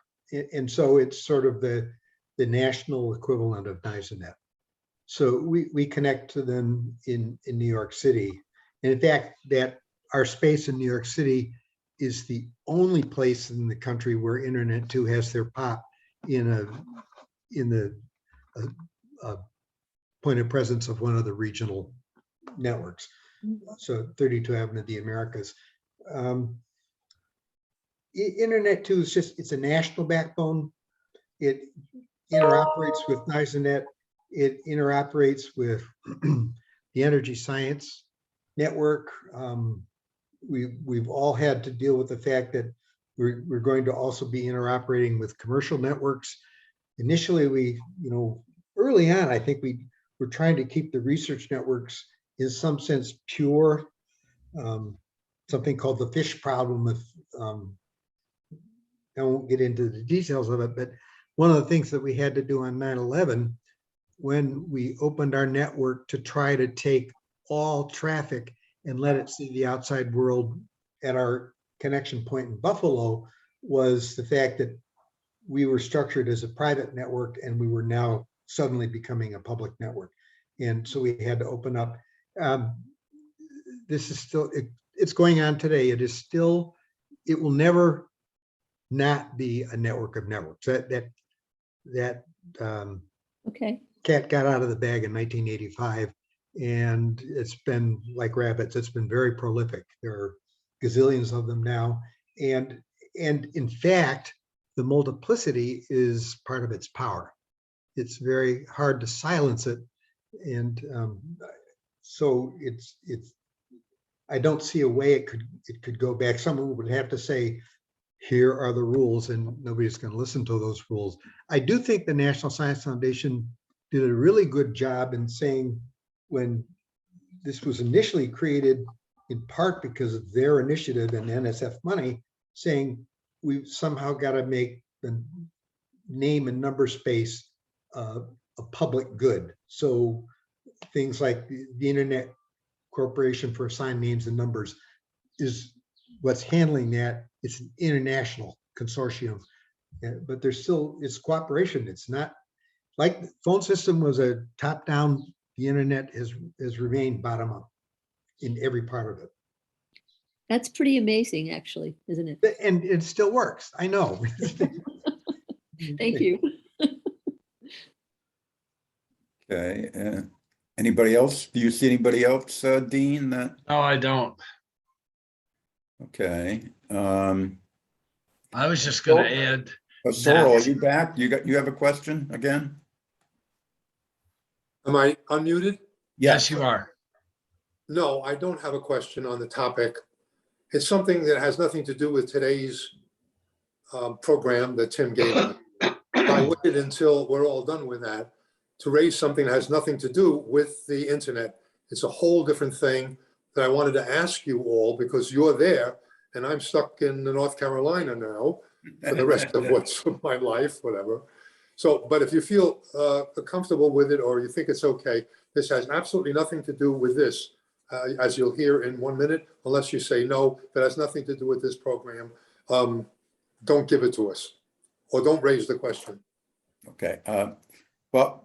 And so it's sort of the national equivalent of NISANet. So we connect to them in New York City. And in fact, that our space in New York City is the only place in the country where Internet 2 has their pop in the point of presence of one of the regional networks. So 32 Avenue of the Americas. Internet 2 is it's a national backbone. It interoperates with NISANet. It interoperates with the Energy Science Network. We've all had to deal with the fact that we're going to also be interoperating with commercial networks. Initially, early on, I think we're trying to keep the research networks in some sense pure. Something called the fish problem. I won't get into the details of it, but one of the things that we had to do on 9/11, when we opened our network to try to take all traffic and let it see the outside world at our connection point in Buffalo, was the fact that we were structured as a private network and we were now suddenly becoming a public network. And so we had to open up. This is still, it's going on today. It will never not be a network of networks. That Okay. cat got out of the bag in 1985, and it's been like rabbits. It's been very prolific. There are gazillions of them now, and in fact, the multiplicity is part of its power. It's very hard to silence it, and so it's. I don't see a way it could go back. Someone would have to say, here are the rules, and nobody's going to listen to those rules. I do think the National Science Foundation did a really good job in saying, when this was initially created, in part because of their initiative and NSF money, saying we've somehow got to make the name and number space a public good. So things like the Internet Corporation for Assigned Names and Numbers is what's handling that. It's an international consortium, but it's cooperation. It's not like the phone system was a top down. The internet has remained bottom up in every part of it. That's pretty amazing, actually, isn't it? And it still works. I know. Thank you. Okay. Anybody else? Do you see anybody else, Dean, that, No, I don't. okay. I was just gonna add, Sorrel, are you back? You have a question again? Am I unmuted? yes, you are. No, I don't have a question on the topic. It's something that has nothing to do with today's program that Tim gave us. I waited until we're all done with that to raise something that has nothing to do with the internet. It's a whole different thing that I wanted to ask you all because you're there and I'm stuck in North Carolina now for the rest of what's of my life, whatever. So, but if you feel comfortable with it or you think it's okay, this has absolutely nothing to do with this, as you'll hear in 1 minute, unless you say no, that has nothing to do with this program. Don't give it to us or don't raise the question. Okay, well,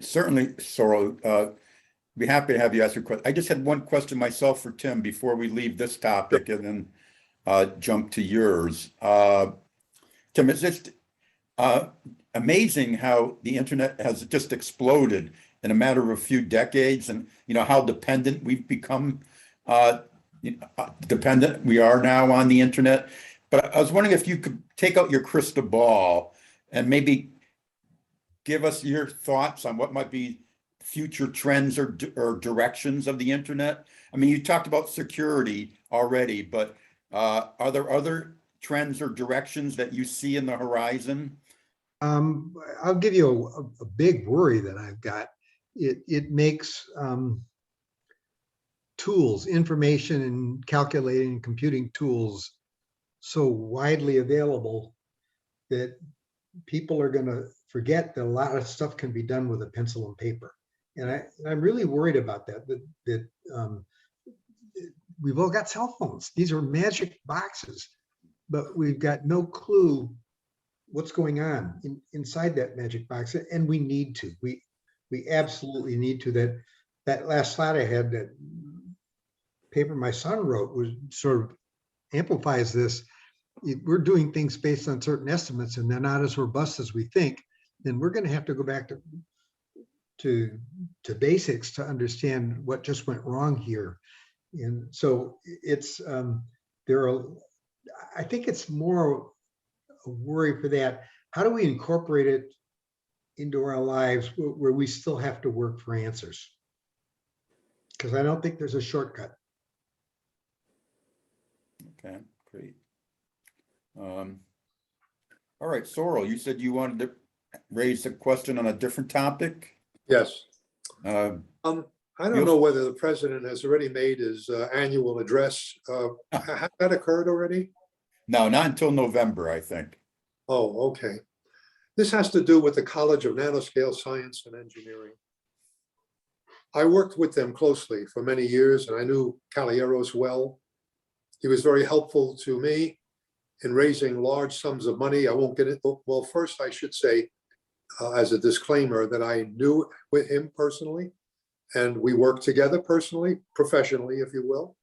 certainly, Sorrel, be happy to have you ask your question. I just had one question myself for Tim before we leave this topic and then jump to yours. Tim, it's just amazing how the internet has just exploded in a matter of a few decades, and how dependent we've become, dependent we are now on the internet. But I was wondering if you could take out your crystal ball and maybe give us your thoughts on what might be future trends or directions of the internet. I mean, you talked about security already, but are there other trends or directions that you see in the horizon? I'll give you a big worry that I've got. It makes tools, information and calculating and computing tools so widely available that people are going to forget that a lot of stuff can be done with a pencil and paper. And I'm really worried about that we've all got cell phones. These are magic boxes, but we've got no clue what's going on inside that magic box. And we need to, we absolutely need to. That last slide I had, that paper my son wrote, was sort of amplifies this. We're doing things based on certain estimates and they're not as robust as we think. Then we're going to have to go back to basics to understand what just went wrong here. And so it's I think it's more a worry for that. How do we incorporate it into our lives where we still have to work for answers? Because I don't think there's a shortcut. Okay, great. All right, Sorrel, you said you wanted to raise a question on a different topic? Yes. Uh, I don't know whether the president has already made his annual address. Has that occurred already? No, not until November, I think. Oh, okay. This has to do with the College of Nanoscale Science and Engineering. I worked with them closely for many years and I knew Caballeros well. He was very helpful to me in raising large sums of money. I won't get it. Well, first I should say, as a disclaimer, that I knew with him personally and we worked together personally, professionally, if you will.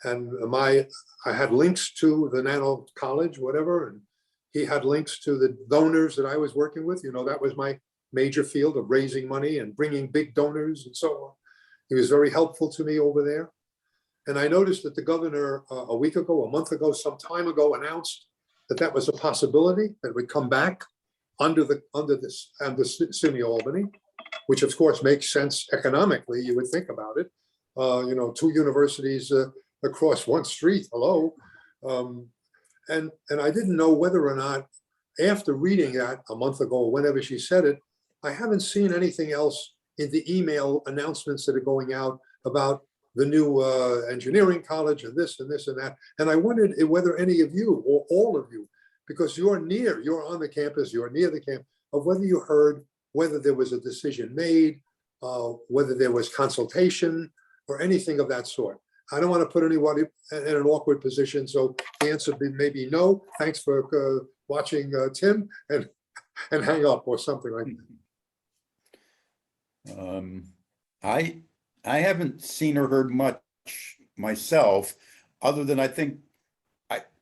And I had links to the Nano College, whatever, and he had links to the donors that I was working with. That was my major field of raising money and bringing big donors and so on. He was very helpful to me over there. And I noticed that the governor a week ago, a month ago, some time ago, announced that was a possibility that would come back under the SUNY Albany, which of course makes sense economically. You would think about it. Two universities across one street. Hello, and I didn't know whether or not, after reading that a month ago, whenever she said it, I haven't seen anything else in the email announcements that are going out about the new engineering college and this and this and that. And I wondered whether any of you or all of you, because you're on the campus, you're near the camp, of whether you heard whether there was a decision made, whether there was consultation or anything of that sort. I don't want to put anyone in an awkward position. So the answer may be no. Thanks for watching, Tim, and hang up or something like that. I haven't seen or heard much myself, other than I think,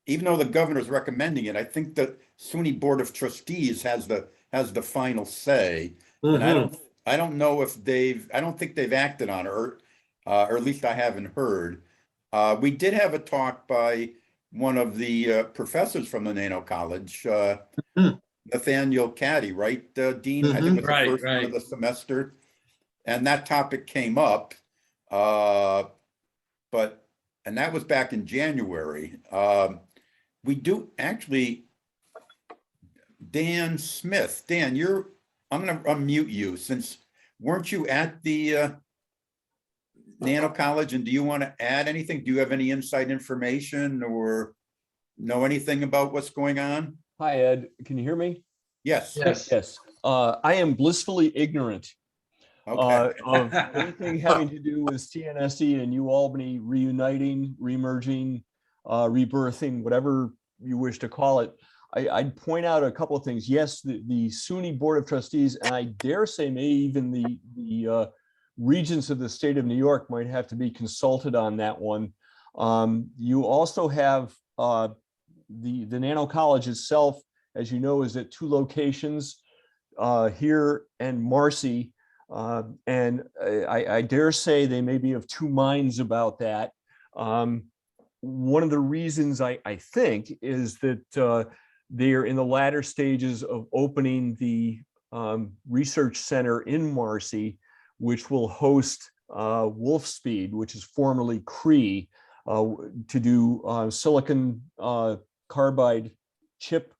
even though the governor's recommending it, I think the SUNY Board of Trustees has the final say. And I don't know if I don't think they've acted on it, or at least I haven't heard. We did have a talk by one of the professors from the Nano College, Nathaniel Caddy, right, Dean? I think it was the Right, first one of right. the semester. And that topic came up. And that was back in January. We do actually, Dan Smith, Dan, I'm gonna unmute you since, weren't you at the Nano College, and do you want to add anything? Do you have any inside information or know anything about what's going on? Hi, Ed. Can you hear me? Yes. Yes. Yes. I am blissfully ignorant Okay. of anything having to do with CNSE and UAlbany reuniting, remerging, rebirthing, whatever you wish to call it. I'd point out a couple of things. Yes, the SUNY Board of Trustees, and I dare say maybe even the regents of the state of New York might have to be consulted on that one. You also have the Nano College itself, as you know, is at 2 locations, here and Marcy. And I dare say they may be of 2 minds about that. One of the reasons I think is that they are in the latter stages of opening the research center in Marcy, which will host Wolfspeed, which is formerly Cree, to do silicon carbide chip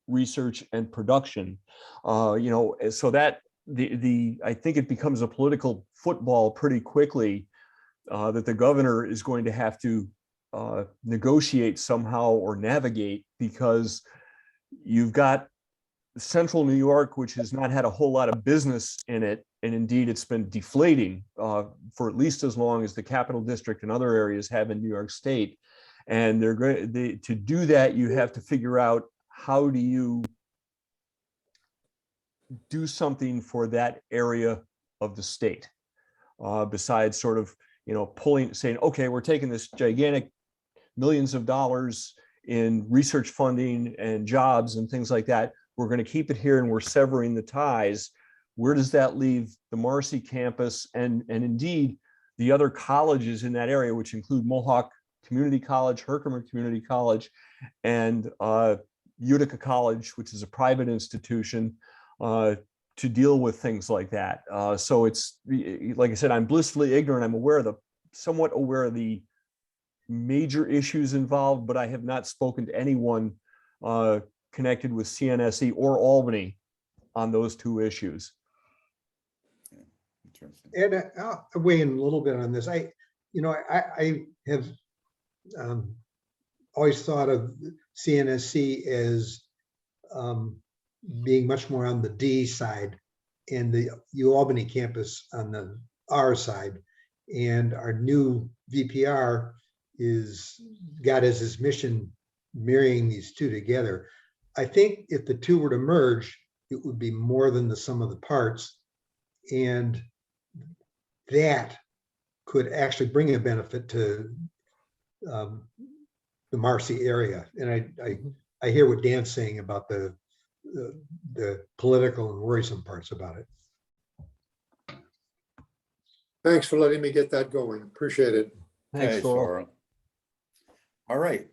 research and production. So that I think it becomes a political football pretty quickly, that the governor is going to have to negotiate somehow or navigate, because you've got central New York, which has not had a whole lot of business in it. And indeed, it's been deflating for at least as long as the Capital District and other areas have in New York State. And to do that, you have to figure out, how do you do something for that area of the state, besides sort of, saying, okay, we're taking this gigantic millions of dollars in research funding and jobs and things like that. We're going to keep it here and we're severing the ties. Where does that leave the Marcy campus and indeed the other colleges in that area, which include Mohawk Community College, Herkimer Community College, and Utica College, which is a private institution, to deal with things like that. So it's, like I said, I'm blissfully ignorant. I'm somewhat aware of the major issues involved, but I have not spoken to anyone connected with CNSE or Albany on those 2 issues. Interesting. And I'll weigh in a little bit on this. I have always thought of CNSC as being much more on the D side, and the UAlbany campus on the R side. And our new VPR got as his mission marrying these 2 together. I think if the 2 were to merge, it would be more than the sum of the parts. And that could actually bring a benefit to the Marcy area. And I hear what Dan's saying about the political and worrisome parts about it. Thanks for letting me get that going. Appreciate it. Thanks, Okay, Sorrel. Sora. All right,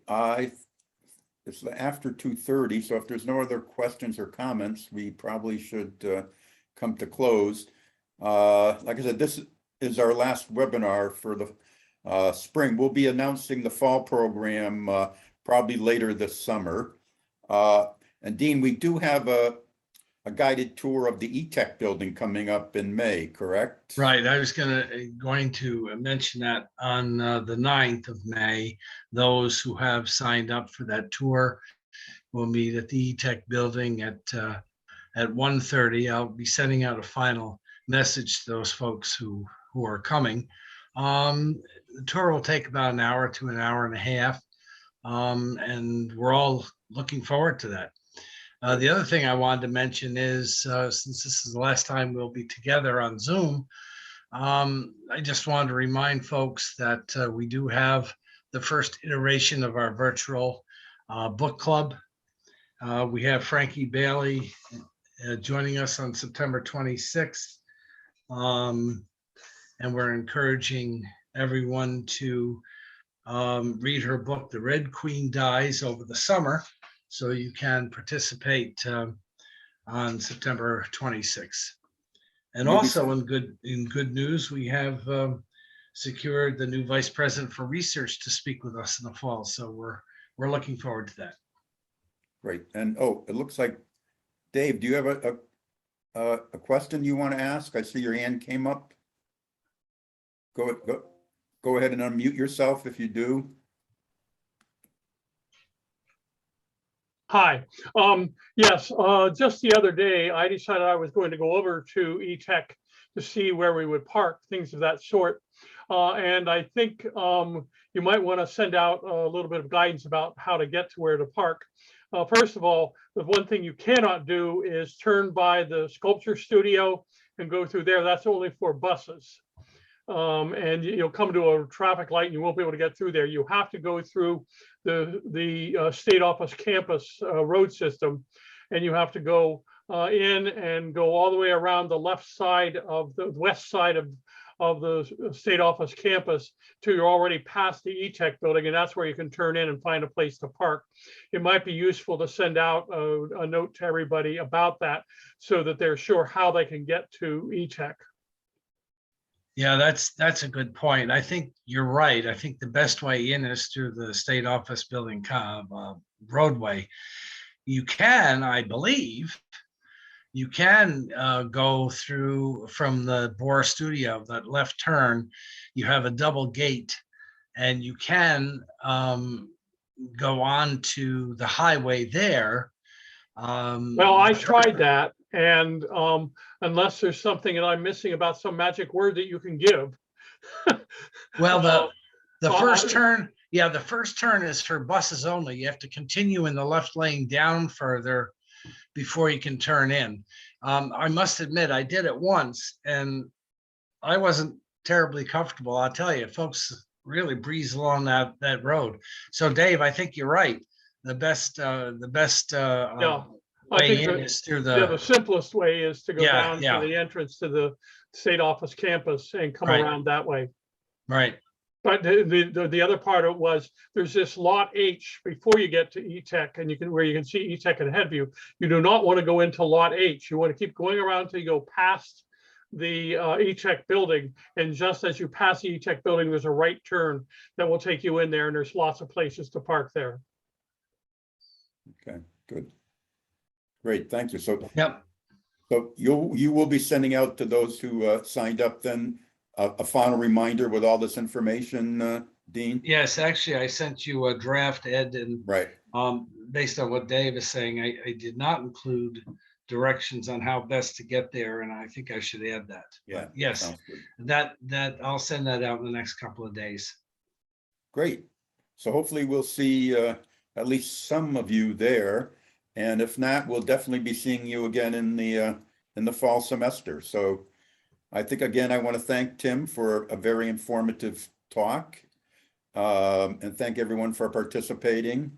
it's after 2:30, so if there's no other questions or comments, we probably should come to close. Like I said, this is our last webinar for the spring. We'll be announcing the fall program probably later this summer. And Dean, we do have a guided tour of the E-Tech building coming up in May, correct? Right. I was going to mention that on the 9th of May, those who have signed up for that tour will meet at the E-Tech building at 1:30. I'll be sending out a final message to those folks who are coming. The tour will take about an hour to an hour and a half. And we're all looking forward to that. The other thing I wanted to mention is, since this is the last time we'll be together on Zoom, I just wanted to remind folks that we do have the first iteration of our virtual book club. We have Frankie Bailey joining us on September 26th And we're encouraging everyone to read her book, The Red Queen Dies, over the summer. So you can participate on September 26th. And You'll be also in good news, we have secured the new vice president for research to speak with us in the fall. So we're looking forward to that. Great. And oh, it looks like, Dave, do you have a question you want to ask? I see your hand came up. Go ahead and unmute yourself if you do. Hi. Yes, just the other day, I decided I was going to go over to eTech to see where we would park, things of that sort. And I think you might want to send out a little bit of guidance about how to get to where to park. First of all, the one thing you cannot do is turn by the sculpture studio and go through there. That's only for buses. And you'll come to a traffic light and you won't be able to get through there. You have to go through the state office campus road system, and you have to go in and go all the way around the left side of the west side of the state office campus till you're already past the eTech building, and that's where you can turn in and find a place to park. It might be useful to send out a note to everybody about that so that they're sure how they can get to eTech. Yeah, that's a good point. I think you're right. I think the best way in is through the state office building roadway. You can, I believe, you can go through from the Bohr studio, that left turn. You have a double gate, and you can go on to the highway there. Well, I tried that, and unless there's something that I'm missing about some magic word that you can give. Well, the first turn, yeah, the first turn is for buses only. You have to continue in the left lane down further before you can turn in. I must admit, I did it once, and I wasn't terribly comfortable. I'll tell you, folks really breeze along that road. So, Dave, I think you're right. The best Yeah. I way think in is through the simplest way is to go down yeah. to the entrance to the state office campus and come Right. around that way. Right. But the other part of it was there's this lot H before you get to eTech, and where you can see eTech ahead of you. You do not want to go into lot H. You want to keep going around till you go past the eTech building, and just as you pass the eTech building, there's a right turn that will take you in there, and there's lots of places to park there. Okay, good. Great, thank you. So, Yep. so you will be sending out to those who signed up then a final reminder with all this information, Dean? Yes, actually, I sent you a draft, Ed, and Right. based on what Dave is saying, I did not include directions on how best to get there, and I think I should add that. Yeah. But yes, Sounds good. that I'll send that out in the next couple of days. Great. So hopefully we'll see at least some of you there. And if not, we'll definitely be seeing you again in the fall semester. So I think, again, I want to thank Tim for a very informative talk, and thank everyone for participating.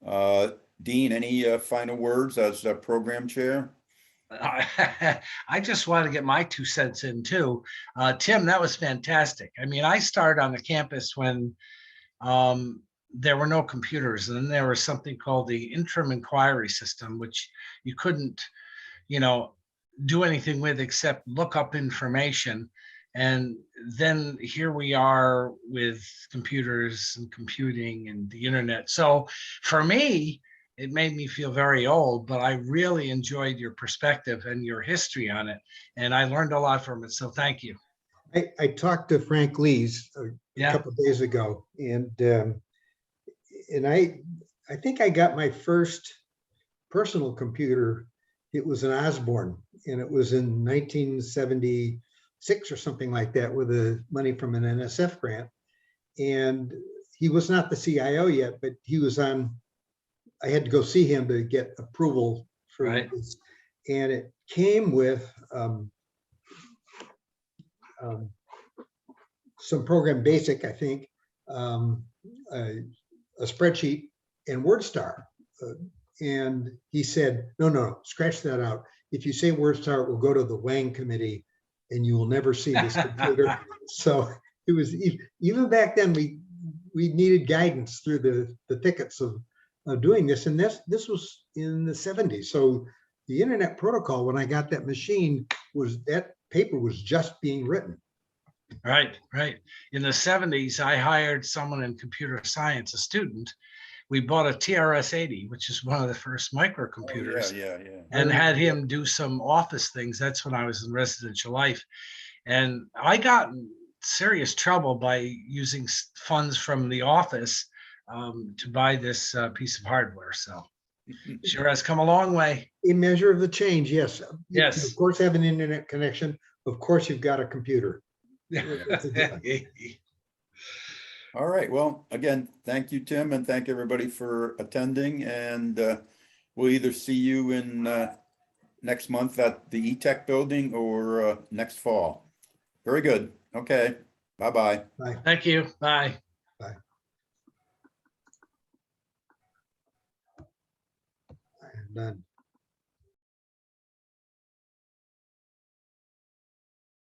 Dean, any final words as program chair? I just want to get my 2 cents in too. Tim, that was fantastic. I mean, I started on the campus when there were no computers, and then there was something called the interim inquiry system, which you couldn't, do anything with except look up information. And then here we are with computers and computing and the internet. So for me, it made me feel very old, but I really enjoyed your perspective and your history on it. And I learned a lot from it. So thank you. I talked to Frank Lees a Yeah. couple of days ago, and I think I got my first personal computer. It was an Osborne, and it was in 1976 or something like that, with the money from an NSF grant. And he was not the CIO yet, but he was on. I had to go see him to get approval for this, and it came with some program basic, I think, a spreadsheet, and WordStar. And he said, no, scratch that out. If you say WordStar, it will go to the Wang committee, and you will never see this computer. So it was, even back then, we needed guidance through the thickets of doing this. And this was in the 70s. So the internet protocol, when I got that machine, that paper was just being written. Right, right. In the 70s, I hired someone in computer science, a student. We bought a TRS-80, which is one of the first microcomputers, Yeah. and had him do some office things. That's when I was in residential life. And I got in serious trouble by using funds from the office to buy this piece of hardware. So sure has come a long way. A measure of the change, yes. You, Yes. of course, have an internet connection. Of course, you've got a computer. It's a given. All right. Well, again, thank you, Tim, and thank everybody for attending. And we'll either see you in next month at the E-Tech building or next fall. Very good. Okay. Bye-bye. Bye. Thank you. Bye. I am done.